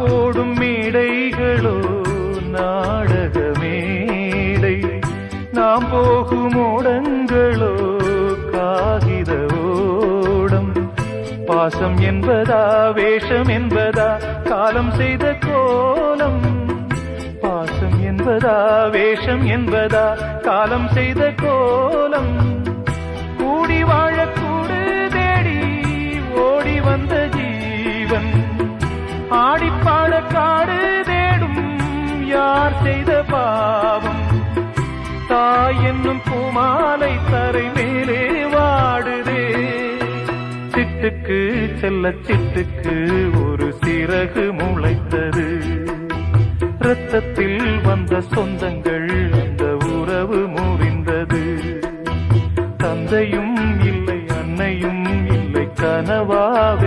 போடும் மேடைகளோ நாடக மேடை, நாம் போகும் ஓடங்களோ காகித ஓடம். பாசம் என்பதா வேஷம் என்பதா காலம் செய்த கோலம், பாசம் என்பதா வேஷம் என்பதா காலம் செய்த கோலம். கூடி வாழக்கூடு தேடி ஓடி வந்த ஜீவன், ஆடிப்பாட காடு தேடும் யார் செய்த பாவம். தாய் என்னும் பூமாலை தரை மேலே வாடுதே, சிட்டுக்கு செல்ல சிட்டுக்கு ஒரு சிறகு முளைத்தது. இரத்தத்தில் வந்த சொந்தங்கள் அந்த உறவு முறிந்தது. தந்தையும் இல்லை அன்னையும் இல்லை கனவாவே